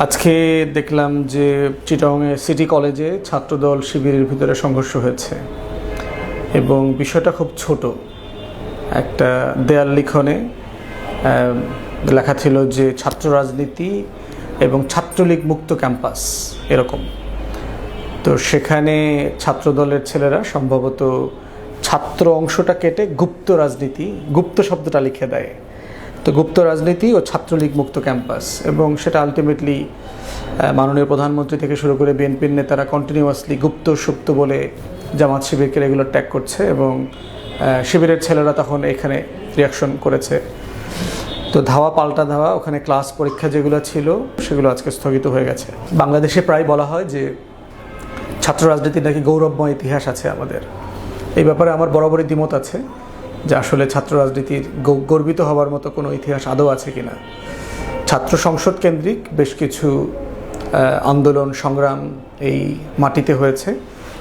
আজকে দেখলাম যে চিটাগংয়ে সিটি কলেজে ছাত্রদল শিবিরের ভিতরে সংঘর্ষ হয়েছে এবং বিষয়টা খুব ছোট। একটা দেয়াল লিখনে লেখা ছিল যে ছাত্র রাজনীতি এবং ছাত্রলীগ মুক্ত ক্যাম্পাস, এরকম। তো সেখানে ছাত্রদলের ছেলেরা সম্ভবত ছাত্র অংশটা কেটে গুপ্ত রাজনীতি, গুপ্ত শব্দটা লিখে দেয়। তো গুপ্ত রাজনীতি ও ছাত্রলীগ মুক্ত ক্যাম্পাস, এবং সেটা আলটিমেটলি মাননীয় প্রধানমন্ত্রী থেকে শুরু করে বিএনপির নেতারা কন্টিনিউয়াসলি গুপ্ত সুপ্ত বলে জামাত শিবিরকে রেগুলার ট্যাগ করছে, এবং শিবিরের ছেলেরা তখন এখানে রিয়াকশন করেছে। তো ধাওয়া পাল্টা ধাওয়া, ওখানে ক্লাস পরীক্ষা যেগুলো ছিল সেগুলো আজকে স্থগিত হয়ে গেছে। বাংলাদেশে প্রায় বলা হয় যে ছাত্র রাজনীতির নাকি গৌরবময় ইতিহাস আছে আমাদের। এই ব্যাপারে আমার বরাবরই দ্বিমত আছে যে আসলে ছাত্র রাজনীতির গর্বিত হওয়ার মতো কোনো ইতিহাস আদৌ আছে কিনা। ছাত্র সংসদ কেন্দ্রিক বেশ কিছু আন্দোলন সংগ্রাম এই মাটিতে হয়েছে,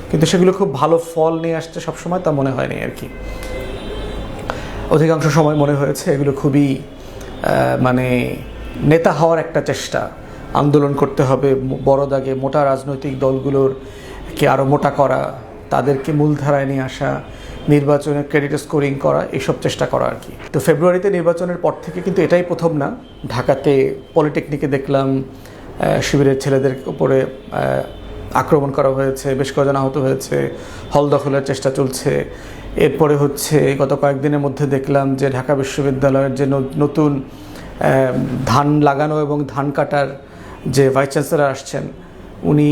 কিন্তু সেগুলো খুব ভালো ফল নিয়ে আসছে সবসময় তা মনে হয়নি আর কি। অধিকাংশ সময় মনে হয়েছে এগুলো খুবই মানে নেতা হওয়ার একটা চেষ্টা, আন্দোলন করতে হবে বড় দাগে, মোটা রাজনৈতিক দলগুলোরকে আরও মোটা করা, তাদেরকে মূলধারায় নিয়ে আসা, নির্বাচনে ক্রেডিট স্কোরিং করা, এইসব চেষ্টা করা আর কি। তো ফেব্রুয়ারিতে নির্বাচনের পর থেকে কিন্তু এটাই প্রথম না। ঢাকাতে পলিটেকনিকে দেখলাম শিবিরের ছেলেদের উপরে আক্রমণ করা হয়েছে, বেশ কয়েকজন আহত হয়েছে, হল দখলের চেষ্টা চলছে। এরপরে হচ্ছে গত কয়েকদিনের মধ্যে দেখলাম যে ঢাকা বিশ্ববিদ্যালয়ের যে নতুন ধান লাগানো এবং ধান কাটার যে ভাইস চ্যান্সেলর আসছেন, উনি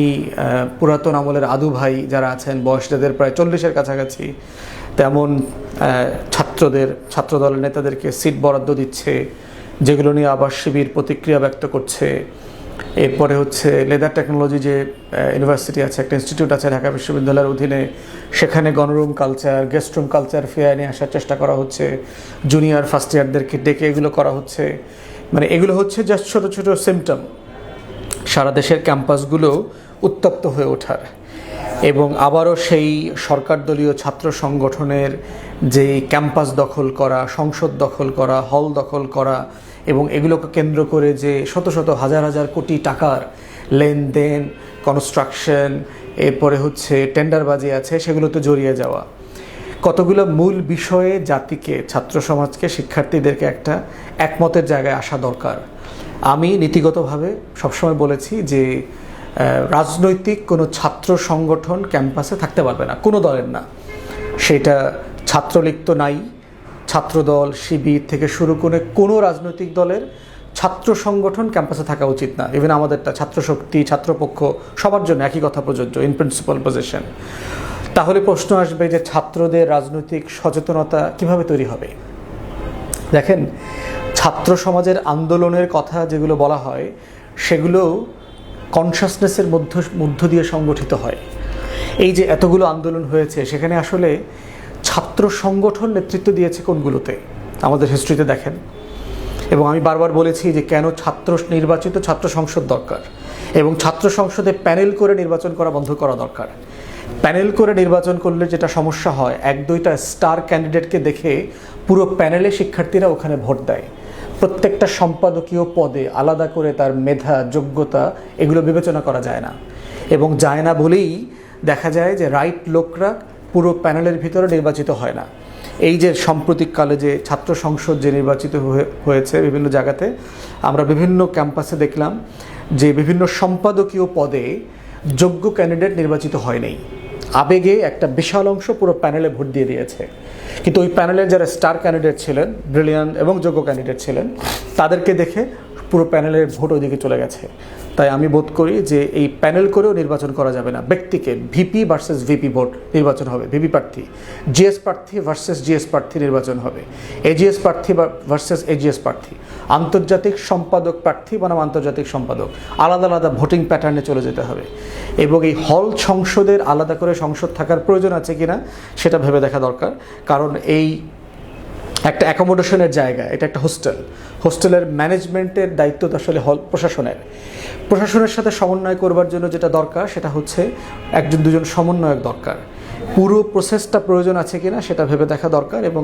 পুরাতন আমলের আদু ভাই যারা আছেন, বয়স যাদের প্রায় 40-এর কাছাকাছি, তেমন ছাত্রদলের নেতাদেরকে সিট বরাদ্দ দিচ্ছে, যেগুলো নিয়ে আবার শিবির প্রতিক্রিয়া ব্যক্ত করছে। এরপরে হচ্ছে লেদার টেকনোলজি যে ইউনিভার্সিটি আছে, একটা ইনস্টিটিউট আছে ঢাকা বিশ্ববিদ্যালয়ের অধীনে, সেখানে গণরুম কালচার, গেস্ট রুম কালচার ফেয়ার নিয়ে আসার চেষ্টা করা হচ্ছে, জুনিয়র ফার্স্ট ইয়ারদেরকে ডেকে এগুলো করা হচ্ছে। মানে এগুলো হচ্ছে জাস্ট ছোটো ছোটো সিমটম সারা দেশের ক্যাম্পাসগুলো উত্তপ্ত হয়ে ওঠার, এবং আবারও সেই সরকার দলীয় ছাত্র সংগঠনের যে ক্যাম্পাস দখল করা, সংসদ দখল করা, হল দখল করা, এবং এগুলোকে কেন্দ্র করে যে শত শত হাজার হাজার কোটি টাকার লেনদেন, কনস্ট্রাকশন, এরপরে হচ্ছে টেন্ডারবাজি আছে, সেগুলোতে জড়িয়ে যাওয়া। কতগুলো মূল বিষয়ে জাতিকে, ছাত্র সমাজকে, শিক্ষার্থীদেরকে একটা একমতের জায়গায় আসা দরকার। আমি নীতিগতভাবে সবসময় বলেছি যে রাজনৈতিক কোনো ছাত্র সংগঠন ক্যাম্পাসে থাকতে পারবে না, কোনো দলের না। সেটা ছাত্রলীগ তো নাই, ছাত্রদল, শিবির থেকে শুরু করে কোনো রাজনৈতিক দলের ছাত্র সংগঠন ক্যাম্পাসে থাকা উচিত না। ইভেন আমাদেরটা ছাত্রশক্তি, ছাত্রপক্ষ, সবার জন্য একই কথা প্রযোজ্য, ইন প্রিন্সিপাল পজিশন। তাহলে প্রশ্ন আসবে যে ছাত্রদের রাজনৈতিক সচেতনতা কিভাবে তৈরি হবে? দেখেন, ছাত্র সমাজের আন্দোলনের কথা যেগুলো বলা হয় সেগুলো কনসাসনেসের মধ্য দিয়ে সংগঠিত হয়। এই যে এতগুলো আন্দোলন হয়েছে, সেখানে আসলে ছাত্র সংগঠন নেতৃত্ব দিয়েছে কোনগুলোতে আমাদের হিস্ট্রিতে দেখেন। এবং আমি বারবার বলেছি যে কেন নির্বাচিত ছাত্র সংসদ দরকার, এবং ছাত্র সংসদে প্যানেল করে নির্বাচন করা বন্ধ করা দরকার। প্যানেল করে নির্বাচন করলে যেটা সমস্যা হয়, 1-2টা স্টার ক্যান্ডিডেটকে দেখে পুরো প্যানেলে শিক্ষার্থীরা ওখানে ভোট দেয়। প্রত্যেকটা সম্পাদকীয় পদে আলাদা করে তার মেধা, যোগ্যতা, এগুলো বিবেচনা করা যায় না, এবং যায় না বলেই দেখা যায় যে রাইট লোকরা পুরো প্যানেলের ভিতরে নির্বাচিত হয় না। এই যে সাম্প্রতিককালে যে ছাত্র সংসদ যে নির্বাচিত হয়েছে বিভিন্ন জায়গাতে, আমরা বিভিন্ন ক্যাম্পাসে দেখলাম যে বিভিন্ন সম্পাদকীয় পদে যোগ্য ক্যান্ডিডেট নির্বাচিত হয় নাই। আবেগে একটা বিশাল অংশ পুরো প্যানেলে ভোট দিয়ে দিয়েছে, কিন্তু ওই প্যানেলের যারা স্টার ক্যান্ডিডেট ছিলেন, ব্রিলিয়ান্ট এবং যোগ্য ক্যান্ডিডেট ছিলেন, তাদেরকে দেখে পুরো প্যানেলের ভোট ওইদিকে চলে গেছে। তাই আমি বোধ করি যে এই প্যানেল করেও নির্বাচন করা যাবে না। ব্যক্তিকে ভিপি ভার্সেস ভিপি ভোট নির্বাচন হবে, ভিপি প্রার্থী, জিএস প্রার্থী ভার্সেস জিএস প্রার্থী নির্বাচন হবে, এজিএস প্রার্থী ভার্সেস এজিএস প্রার্থী, আন্তর্জাতিক সম্পাদক প্রার্থী বনাম আন্তর্জাতিক সম্পাদক, আলাদা আলাদা ভোটিং প্যাটার্নে চলে যেতে হবে। এবং এই হল সংসদের আলাদা করে সংসদ থাকার প্রয়োজন আছে কিনা সেটা ভেবে দেখা দরকার। কারণ এই একটা অ্যাকোমোডেশনের জায়গা, এটা একটা হোস্টেলের ম্যানেজমেন্টের দায়িত্ব তো আসলে হল প্রশাসনের সাথে সমন্বয় করবার জন্য যেটা দরকার সেটা হচ্ছে 1-2জন সমন্বয়ক দরকার। পুরো প্রসেসটা প্রয়োজন আছে কিনা সেটা ভেবে দেখা দরকার, এবং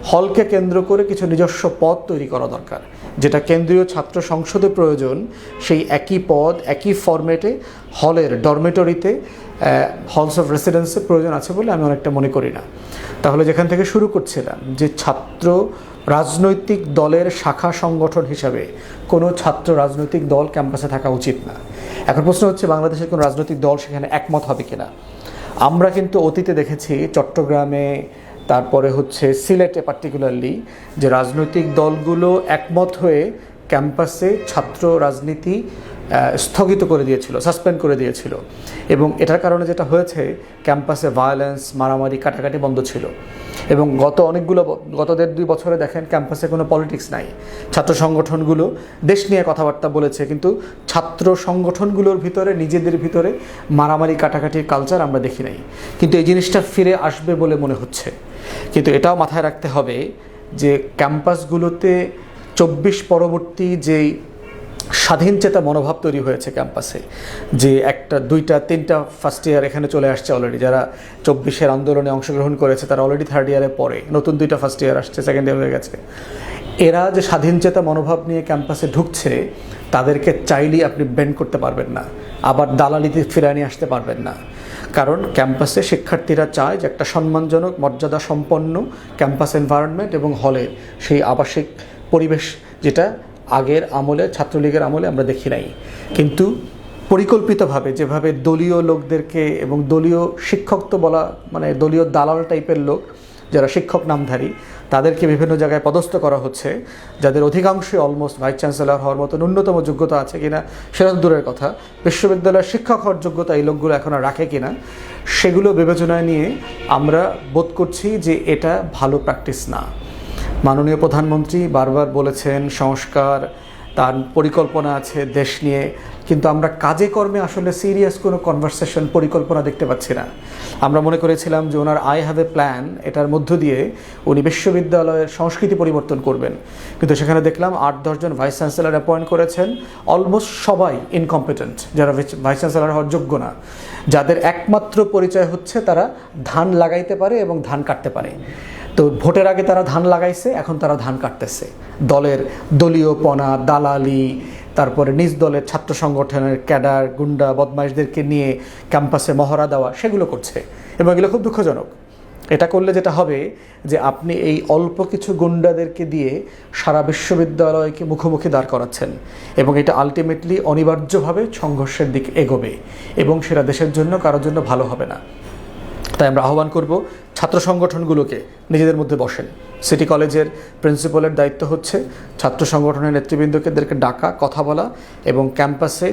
হলকে কেন্দ্র করে কিছু নিজস্ব পদ তৈরি করা দরকার। যেটা কেন্দ্রীয় ছাত্র সংসদে প্রয়োজন, সেই একই পদ একই ফরম্যাটে হলের ডরমেটরিতে, হলস অফ রেসিডেন্সে প্রয়োজন আছে বলে আমি অনেকটা মনে করি না। তাহলে যেখান থেকে শুরু করছিলাম, যে ছাত্র রাজনৈতিক দলের শাখা সংগঠন হিসাবে কোনো ছাত্র রাজনৈতিক দল ক্যাম্পাসে থাকা উচিত না। এখন প্রশ্ন হচ্ছে, বাংলাদেশের কোনো রাজনৈতিক দল সেখানে একমত হবে কিনা। আমরা কিন্তু অতীতে দেখেছি চট্টগ্রামে, তারপরে হচ্ছে সিলেটে পার্টিকুলারলি, যে রাজনৈতিক দলগুলো একমত হয়ে ক্যাম্পাসে ছাত্র রাজনীতি স্থগিত করে দিয়েছিল, সাসপেন্ড করে দিয়েছিল। এবং এটার কারণে যেটা হয়েছে, ক্যাম্পাসে ভায়োলেন্স, মারামারি, কাটাকাটি বন্ধ ছিল। এবং গত 1.5-2 বছরে দেখেন ক্যাম্পাসে কোনো পলিটিক্স নাই। ছাত্র সংগঠনগুলো দেশ নিয়ে কথাবার্তা বলেছে, কিন্তু ছাত্র সংগঠনগুলোর ভিতরে নিজেদের ভিতরে মারামারি কাটাকাটির কালচার আমরা দেখি নাই। কিন্তু এই জিনিসটা ফিরে আসবে বলে মনে হচ্ছে। কিন্তু এটাও মাথায় রাখতে হবে যে ক্যাম্পাসগুলোতে 24 পরবর্তী যেই স্বাধীন চেতা মনোভাব তৈরি হয়েছে ক্যাম্পাসে, যে 1টা 2টা 3টা ফার্স্ট ইয়ার এখানে চলে আসছে অলরেডি, যারা 24-এর আন্দোলনে অংশগ্রহণ করেছে তারা অলরেডি 3rd ইয়ারে পড়ে, নতুন 2টা ফার্স্ট ইয়ার আসছে, 2nd ইয়ার হয়ে গেছে। এরা যে স্বাধীন চেতা মনোভাব নিয়ে ক্যাম্পাসে ঢুকছে, তাদেরকে চাইলেই আপনি বেন্ড করতে পারবেন না, আবার দালালিতে ফিরিয়ে নিয়ে আসতে পারবেন না। কারণ ক্যাম্পাসে শিক্ষার্থীরা চায় যে একটা সম্মানজনক, মর্যাদা সম্পন্ন ক্যাম্পাস এনভায়রনমেন্ট এবং হলের সেই আবাসিক পরিবেশ, যেটা আগের আমলে, ছাত্রলীগের আমলে আমরা দেখি নাই। কিন্তু পরিকল্পিতভাবে যেভাবে দলীয় লোকদেরকে এবং দলীয় শিক্ষক তো বলা, মানে দলীয় দালাল টাইপের লোক যারা শিক্ষক নামধারী, তাদেরকে বিভিন্ন জায়গায় পদস্থ করা হচ্ছে, যাদের অধিকাংশই অলমোস্ট ভাইস চ্যান্সেলর হওয়ার মতো ন্যূনতম যোগ্যতা আছে কিনা সেটা দূরের কথা, বিশ্ববিদ্যালয়ের শিক্ষক হওয়ার যোগ্যতা এই লোকগুলো এখন আর রাখে কিনা, সেগুলো বিবেচনায় নিয়ে আমরা বোধ করছি যে এটা ভালো প্র্যাকটিস না। মাননীয় প্রধানমন্ত্রী বারবার বলেছেন সংস্কার, তার পরিকল্পনা আছে দেশ নিয়ে, কিন্তু আমরা কাজে কর্মে আসলে সিরিয়াস কোনো কনভারসেশন, পরিকল্পনা দেখতে পাচ্ছি না। আমরা মনে করেছিলাম যে ওনার আই হ্যাভ এ প্ল্যান, এটার মধ্য দিয়ে উনি বিশ্ববিদ্যালয়ের সংস্কৃতি পরিবর্তন করবেন, কিন্তু সেখানে দেখলাম 8-10 জন ভাইস চ্যান্সেলর অ্যাপয়েন্ট করেছেন, অলমোস্ট সবাই ইনকম্পিটেন্ট, যারা ভাইস চ্যান্সেলর হওয়ার যোগ্য না, যাদের একমাত্র পরিচয় হচ্ছে তারা ধান লাগাইতে পারে এবং ধান কাটতে পারে। তো ভোটের আগে তারা ধান লাগাইছে, এখন তারা ধান কাটতেছে। দলের দলীয়পনা, দালালি, তারপরে নিজ দলের ছাত্র সংগঠনের ক্যাডার, গুন্ডা, বদমাইশদেরকে নিয়ে ক্যাম্পাসে মহড়া দেওয়া, সেগুলো করছে। এবং এগুলো খুব দুঃখজনক। এটা করলে যেটা হবে যে আপনি এই অল্প কিছু গুন্ডাদেরকে দিয়ে সারা বিশ্ববিদ্যালয়কে মুখোমুখি দাঁড় করাচ্ছেন, এবং এটা আলটিমেটলি অনিবার্যভাবে সংঘর্ষের দিকে এগোবে, এবং সেটা দেশের জন্য, কারোর জন্য ভালো হবে না। তাই আমরা আহ্বান করব ছাত্র সংগঠনগুলোকে নিজেদের মধ্যে বসেন। সিটি কলেজের প্রিন্সিপালের দায়িত্ব হচ্ছে ছাত্র সংগঠনের নেতৃবৃন্দকে ডাকা, কথা বলা এবং ক্যাম্পাসে